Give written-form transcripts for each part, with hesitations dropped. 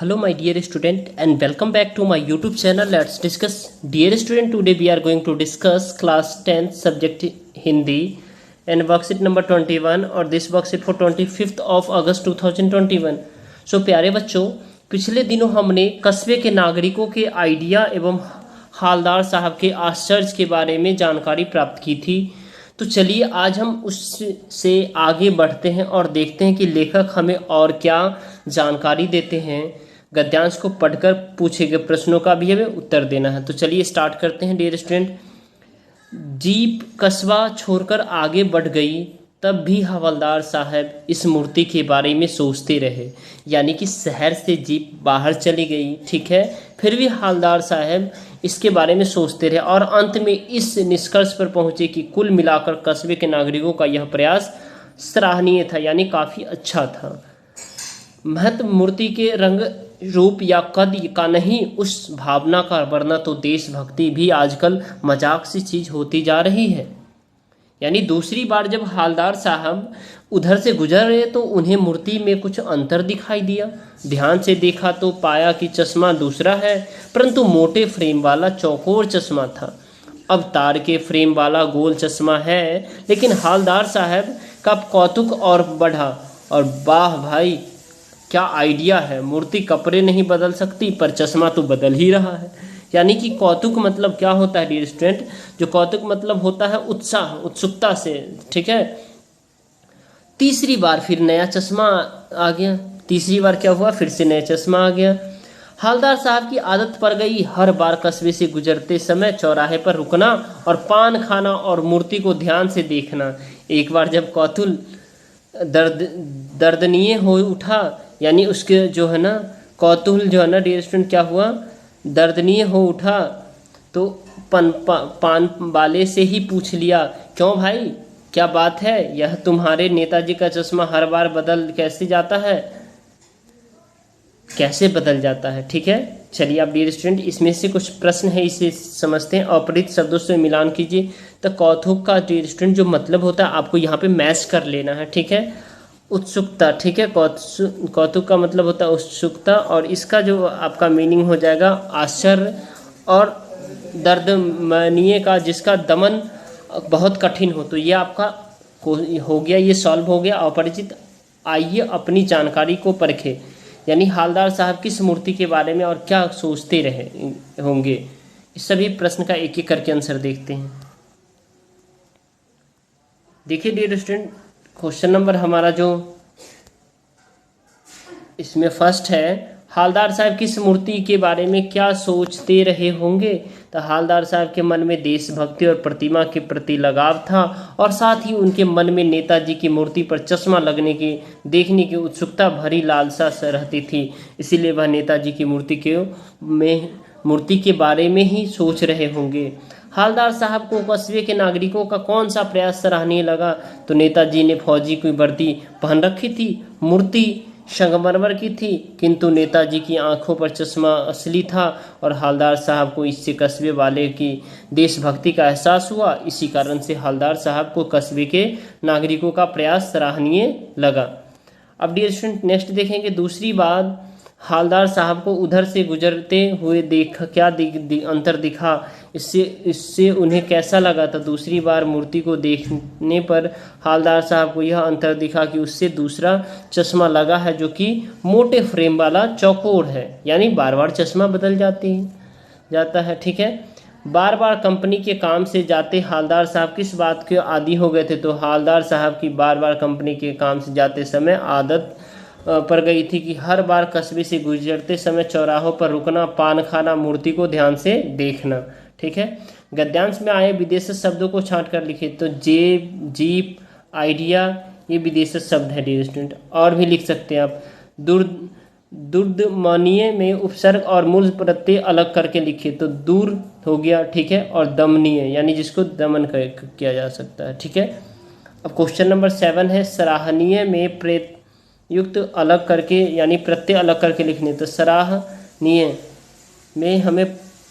Hello my dear student and welcome back to my YouTube channel. Let's discuss. Dear student, today we are going to discuss class 10th subject Hindi and worksheet number 21 और this worksheet for 25th of August 2021. So प्यारे बच्चों, पिछले दिनों हमने कस्बे के नागरिकों के आइडिया एवं हालदार साहब के आश्चर्य के बारे में जानकारी प्राप्त की थी। तो चलिए आज हम उससे आगे बढ़ते हैं और देखते हैं कि लेखक हमें और क्या जानकारी देते हैं। गद्यांश को पढ़कर पूछे गए प्रश्नों का भी हमें उत्तर देना है। तो चलिए स्टार्ट करते हैं डियर स्टूडेंट। जीप कस्बा छोड़कर आगे बढ़ गई, तब भी हवलदार साहब इस मूर्ति के बारे में सोचते रहे। यानी कि शहर से जीप बाहर चली गई, ठीक है, फिर भी हवलदार साहब इसके बारे में सोचते रहे और अंत में इस निष्कर्ष पर पहुंचे कि कुल मिलाकर कस्बे के नागरिकों का यह प्रयास सराहनीय था, यानी काफ़ी अच्छा था। महत्व मूर्ति के रंग रूप या कद का नहीं, उस भावना का, वरना तो देशभक्ति भी आजकल मजाक सी चीज होती जा रही है। यानी दूसरी बार जब हालदार साहब उधर से गुजर रहे तो उन्हें मूर्ति में कुछ अंतर दिखाई दिया। ध्यान से देखा तो पाया कि चश्मा दूसरा है, परंतु मोटे फ्रेम वाला चौकोर चश्मा था। अब तार के फ्रेम वाला गोल चश्मा है। लेकिन हालदार साहब का कौतुक और बढ़ा और वाह भाई क्या आइडिया है, मूर्ति कपड़े नहीं बदल सकती पर चश्मा तो बदल ही रहा है। यानी कि कौतुक मतलब क्या होता है डियर स्टूडेंट, जो कौतुक मतलब होता है उत्साह, उत्सुकता से, ठीक है। तीसरी बार फिर नया चश्मा आ गया। तीसरी बार क्या हुआ, फिर से नया चश्मा आ गया। हालदार साहब की आदत पड़ गई हर बार कस्बे से गुजरते समय चौराहे पर रुकना और पान खाना और मूर्ति को ध्यान से देखना। एक बार जब कौतूल दर्दनीय हो उठा, यानी उसके जो है ना कौतूहल जो है ना डियर स्टूडेंट क्या हुआ, दर्दनीय हो उठा, तो पान वाले से ही पूछ लिया, क्यों भाई क्या बात है, यह तुम्हारे नेताजी का चश्मा हर बार बदल कैसे जाता है, कैसे बदल जाता है, ठीक है। चलिए अब डियर स्टूडेंट इसमें से कुछ प्रश्न है, इसे समझते हैं। अपरिचित शब्दों से मिलान कीजिए। तो कौतुक का डियर स्टूडेंट जो मतलब होता है आपको यहाँ पे मैच कर लेना है, ठीक है। उत्सुकता, ठीक है, कौतुक का मतलब होता है उत्सुकता और इसका जो आपका मीनिंग हो जाएगा आश्चर्य, और दर्दनीय का जिसका दमन बहुत कठिन हो, तो ये आपका हो गया, ये सॉल्व हो गया। अपरिचित, आइए अपनी जानकारी को परखें। यानी हालदार साहब किस मूर्ति के बारे में और क्या सोचते रहे होंगे, इस सभी प्रश्न का एक एक करके आंसर देखते हैं। देखिए डियर स्टूडेंट, क्वेश्चन नंबर हमारा जो इसमें फर्स्ट है, हालदार साहब किस मूर्ति के बारे में क्या सोचते रहे होंगे। तो हालदार साहब के मन में देशभक्ति और प्रतिमा के प्रति लगाव था और साथ ही उनके मन में नेताजी की मूर्ति पर चश्मा लगने की देखने की उत्सुकता भरी लालसा से रहती थी। इसीलिए वह नेताजी की मूर्ति के बारे में ही सोच रहे होंगे। हालदार साहब को कस्बे के नागरिकों का कौन सा प्रयास सराहनीय लगा। तो नेताजी ने फौजी की वर्दी पहन रखी थी, मूर्ति संगमरमर की थी, किंतु नेताजी की आंखों पर चश्मा असली था और हालदार साहब को इससे कस्बे वाले की देशभक्ति का एहसास हुआ। इसी कारण से हालदार साहब को कस्बे के नागरिकों का प्रयास सराहनीय लगा। अब डियर स्टूडेंट नेक्स्ट देखेंगे। दूसरी बात, हालदार साहब को उधर से गुजरते हुए क्या अंतर दिखा, इससे उन्हें कैसा लगा। तो दूसरी बार मूर्ति को देखने पर हालदार साहब को यह अंतर दिखा कि उससे दूसरा चश्मा लगा है जो कि मोटे फ्रेम वाला चौकोर है, यानी बार बार चश्मा बदल जाता है, ठीक है। बार बार कंपनी के काम से जाते हालदार साहब किस बात के आदी हो गए थे। तो हालदार साहब की बार बार कंपनी के काम से जाते समय आदत पड़ गई थी कि हर बार कस्बे से गुजरते समय चौराहों पर रुकना, पान खाना, मूर्ति को ध्यान से देखना, ठीक है। गद्यांश में आए विदेशी शब्दों को छांट कर लिखे। तो जीप, आइडिया, ये विदेशी शब्द है डियर स्टूडेंट। और भी लिख सकते हैं आप। दुर्दमनीय में उपसर्ग और मूल प्रत्यय अलग करके लिखे। तो दूर हो गया, ठीक है, और दमनीय यानी जिसको दमन किया जा सकता है, ठीक है। अब क्वेश्चन नंबर 7 है, सराहनीय में युक्त अलग करके यानी प्रत्यय अलग करके लिखने। तो सराहनीय में हमें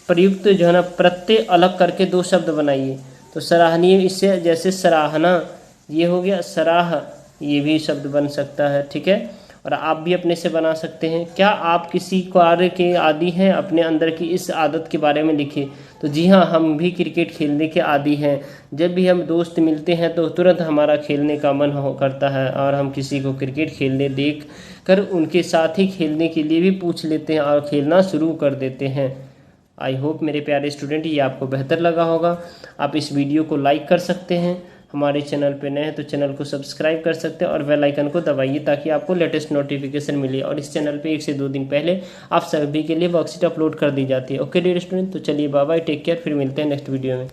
प्रयुक्त जो है ना प्रत्यय अलग करके दो शब्द बनाइए। तो सराहनीय, इससे जैसे सराहना ये हो गया, सराह ये भी शब्द बन सकता है, ठीक है। और आप भी अपने से बना सकते हैं। क्या आप किसी कार्य के आदी हैं? अपने अंदर की इस आदत के बारे में लिखिए। तो जी हाँ, हम भी क्रिकेट खेलने के आदी हैं। जब भी हम दोस्त मिलते हैं तो तुरंत हमारा खेलने का मन करता है और हम किसी को क्रिकेट खेलने देख कर उनके साथ ही खेलने के लिए भी पूछ लेते हैं और खेलना शुरू कर देते हैं। आई होप मेरे प्यारे स्टूडेंट ये आपको बेहतर लगा होगा। आप इस वीडियो को लाइक कर सकते हैं, हमारे चैनल पे नए हैं तो चैनल को सब्सक्राइब कर सकते हैं और बेल आइकन को दबाइए ताकि आपको लेटेस्ट नोटिफिकेशन मिले। और इस चैनल पे 1 से 2 दिन पहले आप सभी के लिए वर्कशीट अपलोड कर दी जाती है। ओके डियर स्टूडेंट, तो चलिए बाय बाय, टेक केयर, फिर मिलते हैं नेक्स्ट वीडियो में।